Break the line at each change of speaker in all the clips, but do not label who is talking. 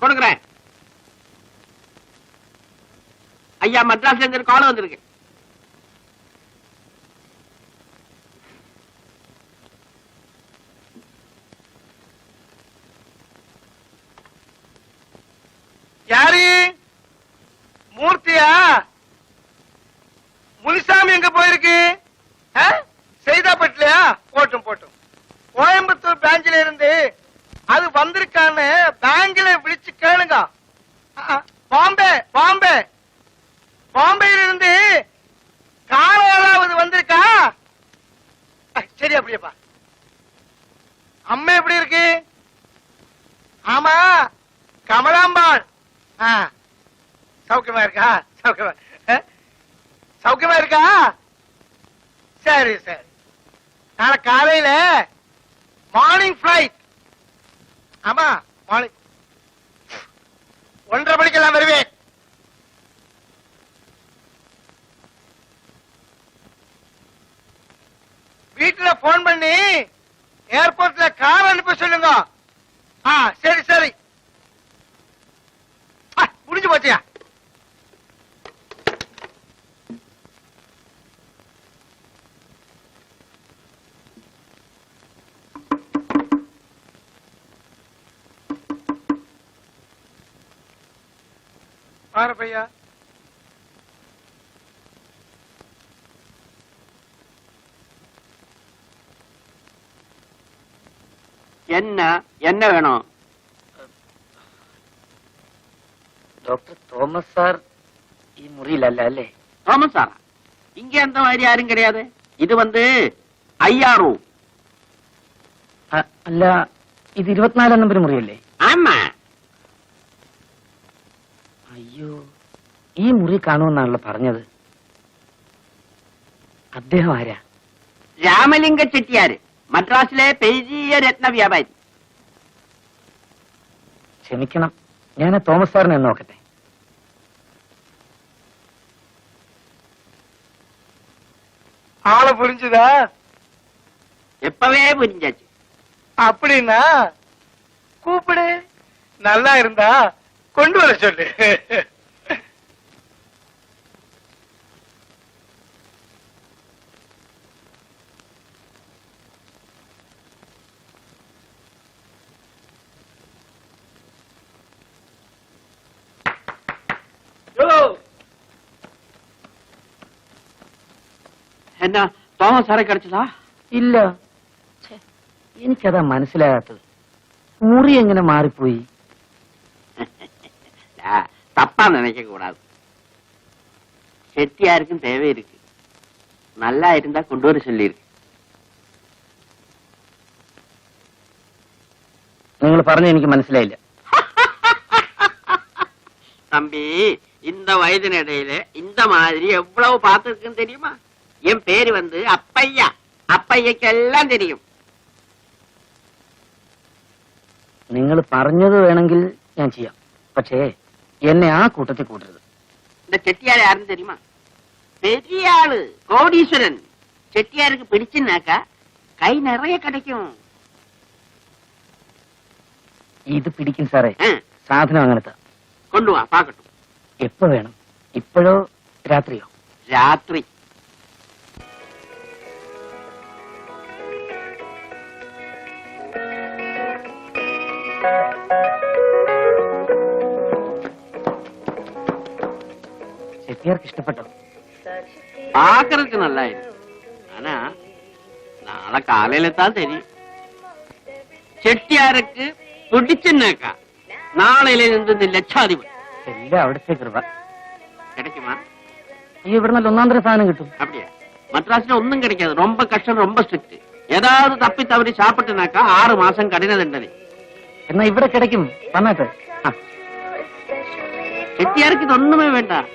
கொடுக்குறேன். ஐயா, மெட்ராஸ்ல இருந்து ஒரு கால் வந்திருக்கு.
யாரு? மூர்த்தியா? முனிசாமி எங்க போயிருக்கு? செய்தாப்பட்டிலையா? போட்டும் போட்டும். கோயம்புத்தூர் பிராஞ்சில இருந்து அது வந்திருக்கான்னு பேங்க்ல விழிச்சு கேளுங்க. பாம்பே பாம்பே பாம்பேல இருந்து காலையாவது வந்திருக்கா? சரி, அப்படியேப்பா. அம்மா எப்படி இருக்கு? ஆமா, கமலாம்பாள். சௌக்கியமா இருக்கா? சௌக்கியமா இருக்கா? சரி சரி. நாளை காலையில மார்னிங் பிளைட். ஆமா, மார்னிங் 1:30 மணிக்கெல்லாம் வருவேன். வீட்டுல போன் பண்ணி ஏர்போர்ட்ல கார் அனுப்ப சொல்லுங்க. சரி சரி. முடிஞ்சு போச்சியா? பாரு பையா.
என்ன என்ன வேணும்?
டாக்டர் തോമസ് സാർ ഈ മുറിയിലല്ല അല്ലേ?
തോമസ് സാറാ? இங்க அந்த மாதிரி யாரும் கிடையாது. இது வந்து ஐயாரு.
അല്ല, ഇത് 24 നമ്പർ മുറിയല്ലേ?
ஆமா.
അയ്യോ, ഈ മുറി കാണുമെന്നാണല്ലോ പറഞ്ഞത്. അദ്ദേഹം ആരാ?
രാമലിംഗ ചെട്ടിയാര്, മദ്രാസിലെ പെരിയ രത്ന വ്യാപാരി.
ക്ഷമിക്കണം, ഞാൻ തോമസ് സാറിനെ നോക്കട്ടെ.
ஆளை புரிஞ்சுதா?
எப்பவே புரிஞ்சாச்சு.
அப்படின்னா கூப்பிடு. நல்லா இருந்தா கொண்டு வர சொல்லு.
என்ன തോമസ് സാറെ கிடைச்சதா?
ഇല്ല, എനിക്കതാ മനസ്സിലാകാത്തത്. മുറി എങ്ങനെ മാറിപ്പോയി?
தப்பா நினைக்க கூடாது. செட்டியாருக்கும் தேவை இருக்கு. நல்லா இருந்தா கொண்டு வர சொல்லி இருக்கு.
നിങ്ങൾ പറഞ്ഞ എനിക്ക് മനസ്സിലായില്ല.
தம்பி, இந்த வயதினிடையில இந்த மாதிரி எவ்வளவு பார்த்திருக்குன்னு தெரியுமா? என் பேரு வந்து அப்பையா. அப்பையக்கெல்லாம் தெரியும்.
നിങ്ങൾ പറഞ്ഞത് വേണമെങ്കിൽ ഞാൻ ചെയ്യാം, പക്ഷേ എന്നെ ആ കൂട്ടത്തിൽ കൂട്ടരുത്.
இந்த செட்டியார் யாருன்னு தெரியுமா? பெரிய ஆளு, கோடீஸ்வரன். செட்டியாருக்கு பிடிச்சுன்னாக்கா கை நிறைய கிடைக்கும்.
ഇത് പിടിക്കും സാറേ. സാധനം അങ്ങനത്തെ.
கொண்டு வா பாக்கட்டும்.
എപ്പോ വേണം? ഇപ്പോഴോ രാത്രിയോ?
രാത്രി.
ചെട്ടിയാർക്ക് ഇഷ്ടപ്പെട്ടോ?
பாக்குறதுக்கு நல்லா இருக்கு. ஆனா நாளை காலையில தான் தெரியும். செட்டியாருக்கு பிடிச்சுன்னாக்கா நாளையில இருந்து ലക്ഷാധിപതി.
എല്ലാം അവിടുത്തെ കൃപ.
கிடைக்குமா?
അയ്യോ, ഇവിടെ നല്ല ഒന്നാന്തര സാധനം കിട്ടും.
அப்படியா? மദ്ராஸ்ல ஒன்னும் கிடைக்காது. ரொம்ப கஷ்டம், ரொம்ப ஸ்ட்ரிக்ட். ஏதாவது தப்பி தவறி சாப்பிட்டுனாக்கா 6 மாசம் கடின தண்டனை.
എന്നാ ഇവിടെ கிடைக்கும். വന്നാട്ടെ.
செட்டியாருக்கு இது ஒண்ணுமே வேண்டாம்.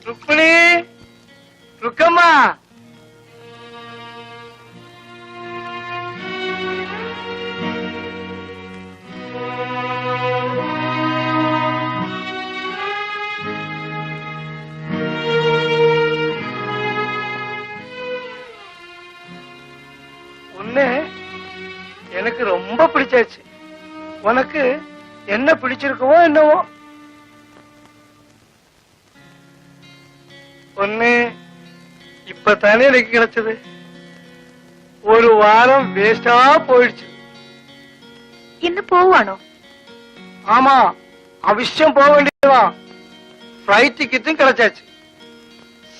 ருக்மிணி, ருக்கம்மா, உன்னை எனக்கு ரொம்ப பிடிச்சாச்சு. உனக்கு என்ன பிடிச்சிருக்கவோ என்னவோ. ஒண்ணு இப்பதானே எனக்கு கிடைச்சது. ஒரு வாரம் வேஸ்டா போயிடுச்சு.
ഇന്ന് പോവാണോ?
ஆமா, அவசியம் போக வேண்டியதுதான். ஃபிளைட் டிக்கெட்டும் கிடைச்சாச்சு.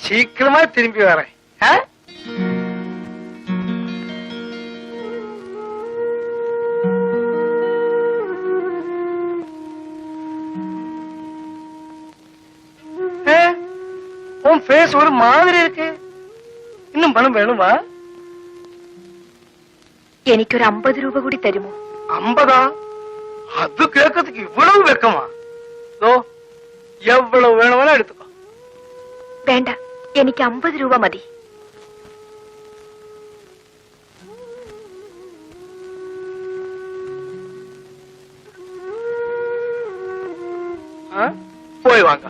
சீக்கிரமா திரும்பி வரேன். உன் ஃபேஸ் ஒரு மாதிரி இருக்கு. இன்னும் பணம் வேணுமா?
എനിക്കൊരു 50 രൂപ കൂടി തരുമോ?
50? அது கேட்கறதுக்கு இவ்வளவு வெக்கமா? எவ்வளவு வேணும்னா எடுத்துக்கோ.
വേണ്ട, എനിക്ക് 50 രൂപ മതി.
போய் வாங்க.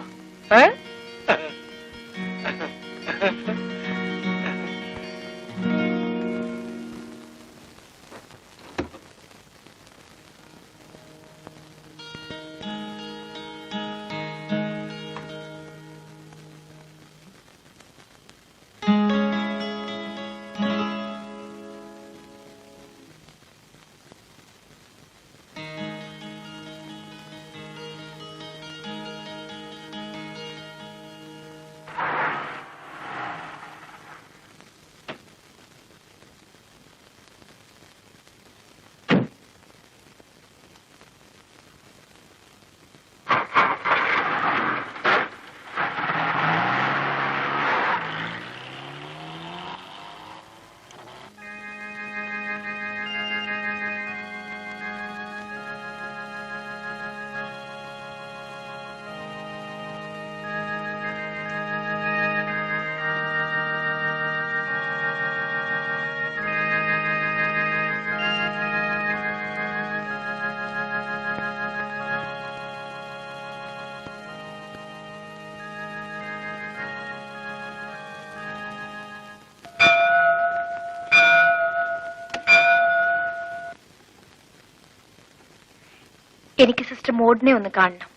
എനിക്ക് സിസ്റ്റർ മോഡിനെ ഒന്ന് കാണണം.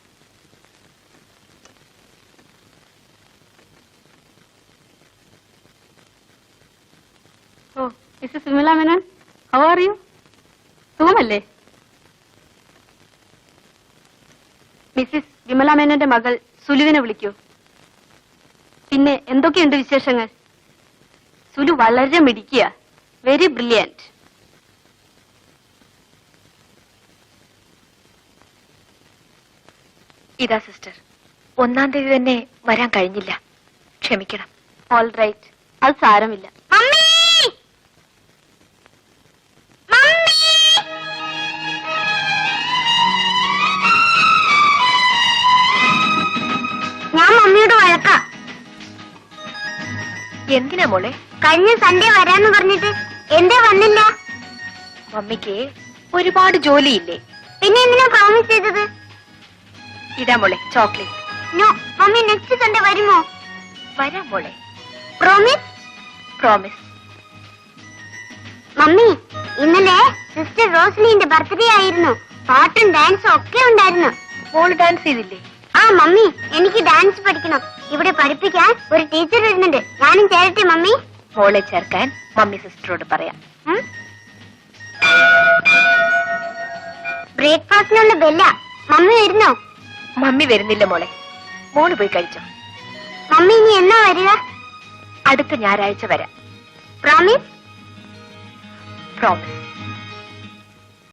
ഓ, Mrs Vimala Menon, how are you? സുഖമല്ലേ? മിസ്സിസ് വിമല മേനോന്റെ മകൾ സുലുവിനെ വിളിക്കൂ. പിന്നെ എന്തൊക്കെയുണ്ട് വിശേഷങ്ങൾ? സുലു വളരെ മിടിക്കുക, വെരി ബ്രില്യന്റ്.
ഇതാ സിസ്റ്റർ, 1-ാം തീയതി തന്നെ വരാൻ കഴിഞ്ഞില്ല, ക്ഷമിക്കണം.
ഓൾ റൈറ്റ്, അത് സാരമില്ല.
ഞാൻ മമ്മിയോട് വഴക്കാ.
എന്തിനാ മോളെ?
കഴിഞ്ഞ സൺഡേ വരാന്ന് പറഞ്ഞിട്ട് എന്തേ വന്നില്ല?
മമ്മിക്ക് ഒരുപാട് ജോലിയില്ലേ?
പിന്നെ എന്തിനാ പ്രോമിസ് ചെയ്തത്?
ഇതാ മോളെ chocolate.
No, mummy next Sunday വരുമോ?
വരാം മോളെ.
പ്രോമിസ്?
പ്രോമിസ്.
മമ്മി, ഇന്നലെ സിസ്റ്റർ റോസ്ലിന്റെ ബർത്ത്ഡേ ആയിരുന്നു. പാട്ടും ഡാൻസും ഒക്കെ ഉണ്ടായിരുന്നു.
മോള് ഡാൻസ് ചെയ്തില്ലേ?
ആ മമ്മി, എനിക്ക് ഡാൻസ് പഠിക്കണം. ഇവിടെ പഠിപ്പിക്കാൻ ഒരു ടീച്ചർ വരുന്നുണ്ട്. ഞാനും ചേരട്ടെ മമ്മി?
മോളെ ചേർക്കാൻ മമ്മി സിസ്റ്ററോട് പറയാം.
ബ്രേക്ക്ഫാസ്റ്റിനുള്ള ബെല്ല. മമ്മി വരുന്നോ?
മമ്മി വരുന്നില്ല മോളെ, മോള് പോയി കഴിച്ചോ.
മമ്മി ഇനി എന്നാ വരിക?
അടുത്ത ഞായറാഴ്ച വരാം.
പ്രോമിസ്?
പ്രോമിസ്.